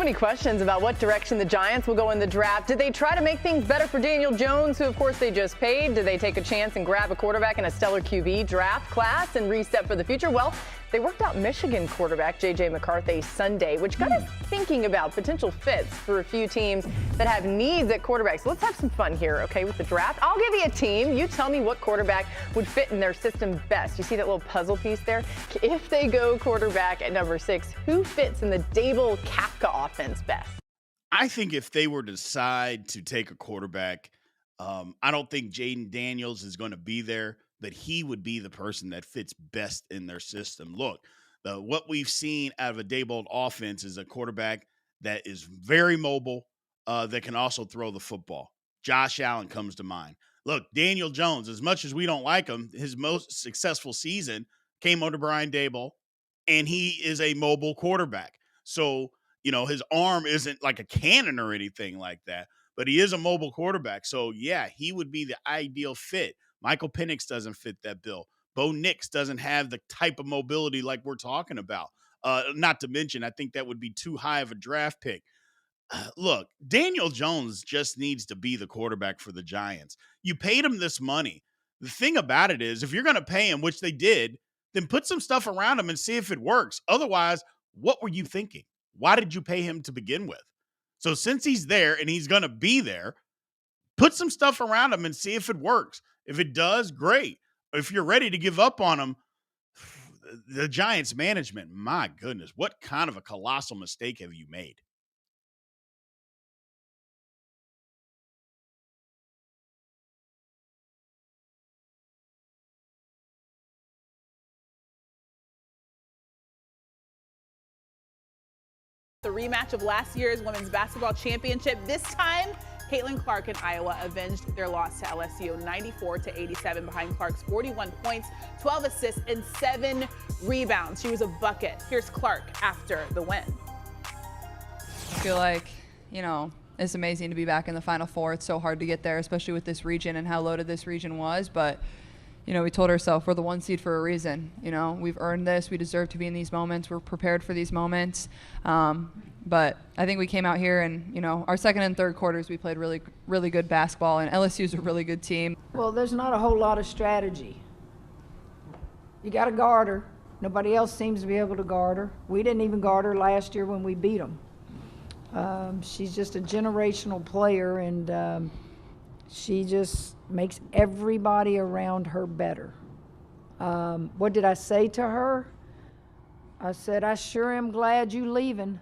many questions about what direction the Giants will go in the draft. Did they try to make things better for Daniel Jones, who, of course, they just paid? Did they take a chance and grab a quarterback in a stellar QB draft class and reset for the future? Well, they worked out Michigan quarterback J.J. McCarthy Sunday, which got us thinking about potential fits for a few teams that have needs at quarterback. So let's have some fun here, okay, with the draft. I'll give you a team. You tell me what quarterback would fit in their system best. You see that little puzzle piece there? If they go quarterback at number 6, who fits in the Dable-Kapka offense best? I think if they were to decide to take a quarterback, I don't think Jaden Daniels is going to be there, but he would be the person that fits best in their system. Look, what we've seen out of a Daboll offense is a quarterback that is very mobile, that can also throw the football. Josh Allen comes to mind. Look, Daniel Jones, as much as we don't like him, his most successful season came under Brian Daboll, and he is a mobile quarterback. So, his arm isn't like a cannon or anything like that, but he is a mobile quarterback. So, yeah, he would be the ideal fit. Michael Penix doesn't fit that bill. Bo Nix doesn't have the type of mobility like we're talking about. Not to mention, I think that would be too high of a draft pick. Look, Daniel Jones just needs to be the quarterback for the Giants. You paid him this money. The thing about it is, if you're going to pay him, which they did, then put some stuff around him and see if it works. Otherwise, what were you thinking? Why did you pay him to begin with? So since he's there and he's going to be there, put some stuff around him and see if it works. If it does, great. If you're ready to give up on him, the Giants management, my goodness, what kind of a colossal mistake have you made? The rematch of last year's women's basketball championship. This time, Caitlin Clark and Iowa avenged their loss to LSU 94-87 behind Clark's 41 points, 12 assists, and 7 rebounds. She was a bucket. Here's Clark after the win. I feel like, it's amazing to be back in the Final Four. It's so hard to get there, especially with this region and how loaded this region was. But, we told ourselves we're the 1 seed for a reason. We've earned this. We deserve to be in these moments. We're prepared for these moments. But I think we came out here and, our second and third quarters, we played really, really good basketball. And LSU's a really good team. Well, there's not a whole lot of strategy. You got to guard her. Nobody else seems to be able to guard her. We didn't even guard her last year when we beat them. She's just a generational player, and she just makes everybody around her better. What did I say to her? I said, I sure am glad you leaving.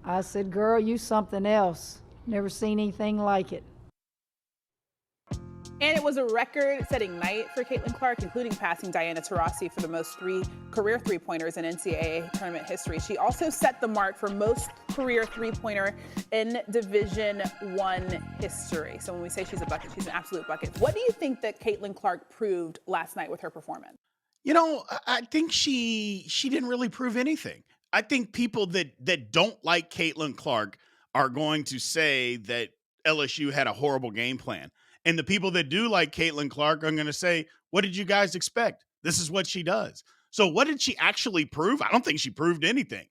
I said, girl, you something else. Never seen anything like it. And it was a record-setting night for Caitlin Clark, including passing Diana Taurasi for the most career three-pointers in NCAA tournament history. She also set the mark for most career three-pointer in Division I history. So when we say she's a bucket, she's an absolute bucket. What do you think that Caitlin Clark proved last night with her performance? I think she didn't really prove anything. I think people that don't like Caitlin Clark are going to say that LSU had a horrible game plan. And the people that do like Caitlin Clark are going to say, what did you guys expect? This is what she does. So what did she actually prove? I don't think she proved anything.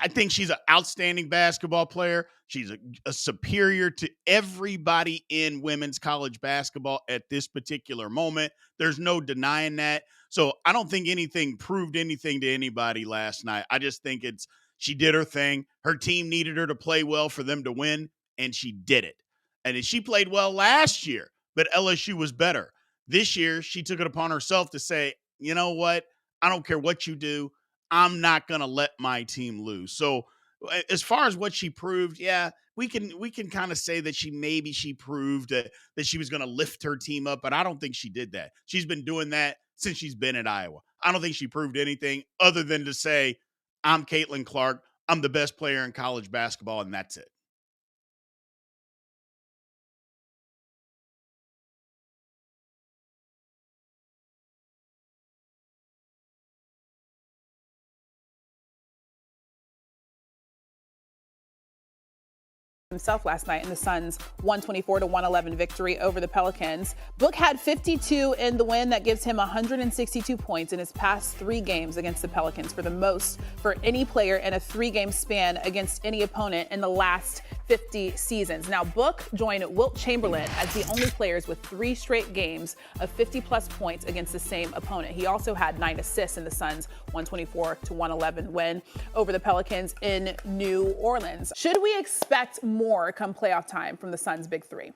I think she's an outstanding basketball player. She's a superior to everybody in women's college basketball at this particular moment. There's no denying that. So I don't think anything proved anything to anybody last night. I just think she did her thing. Her team needed her to play well for them to win, and she did it. And she played well last year, but LSU was better. This year, she took it upon herself to say, you know what? I don't care what you do. I'm not going to let my team lose. So as far as what she proved, yeah, we can kind of say that she proved that she was going to lift her team up, but I don't think she did that. She's been doing that since she's been at Iowa. I don't think she proved anything other than to say, I'm Caitlin Clark. I'm the best player in college basketball, and that's it. himself last night in the Suns' 124-111 victory over the Pelicans. Book had 52 in the win. That gives him 162 points in his past 3 games against the Pelicans, for the most for any player in a 3-game span against any opponent in the last 50 seasons. Now, Book joined Wilt Chamberlain as the only players with 3 straight games of 50-plus points against the same opponent. He also had 9 assists in the Suns' 124-111 win over the Pelicans in New Orleans. Should we expect more come playoff time from the Suns' Big Three?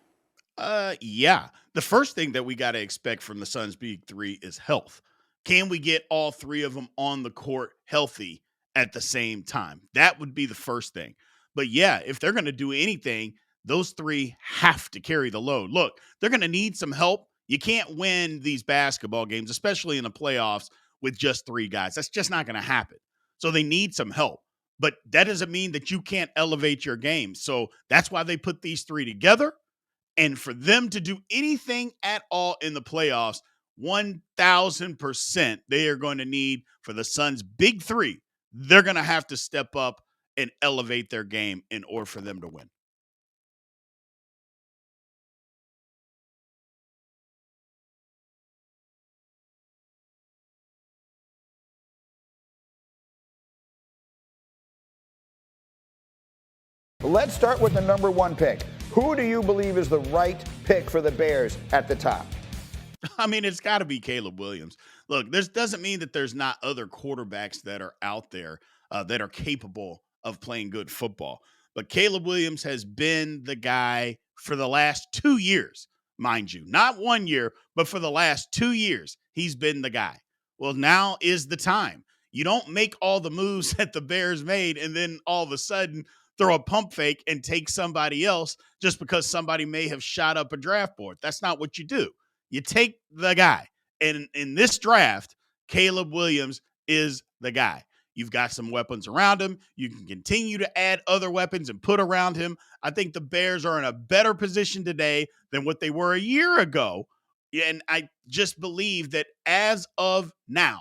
Yeah. The first thing that we got to expect from the Suns' Big Three is health. Can we get all 3 of them on the court healthy at the same time? That would be the first thing. But yeah, if they're going to do anything, those 3 have to carry the load. Look, they're going to need some help. You can't win these basketball games, especially in the playoffs, with just 3 guys. That's just not going to happen. So they need some help. But that doesn't mean that you can't elevate your game. So that's why they put these 3 together. And for them to do anything at all in the playoffs, 1,000% they are going to need, for the Suns' Big Three, they're going to have to step up and elevate their game in order for them to win. Let's start with the number 1 pick. Who do you believe is the right pick for the Bears at the top? I mean, it's got to be Caleb Williams. Look, this doesn't mean that there's not other quarterbacks that are out there that are capable of playing good football. But Caleb Williams has been the guy for the last 2 years, mind you. Not 1 year, but for the last 2 years, he's been the guy. Well, now is the time. You don't make all the moves that the Bears made and then all of a sudden throw a pump fake and take somebody else just because somebody may have shot up a draft board. That's not what you do. You take the guy. And in this draft, Caleb Williams is the guy. You've got some weapons around him. You can continue to add other weapons and put around him. I think the Bears are in a better position today than what they were a year ago. And I just believe that as of now,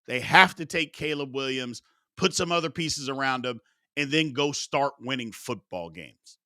they have to take Caleb Williams, put some other pieces around him, and then go start winning football games.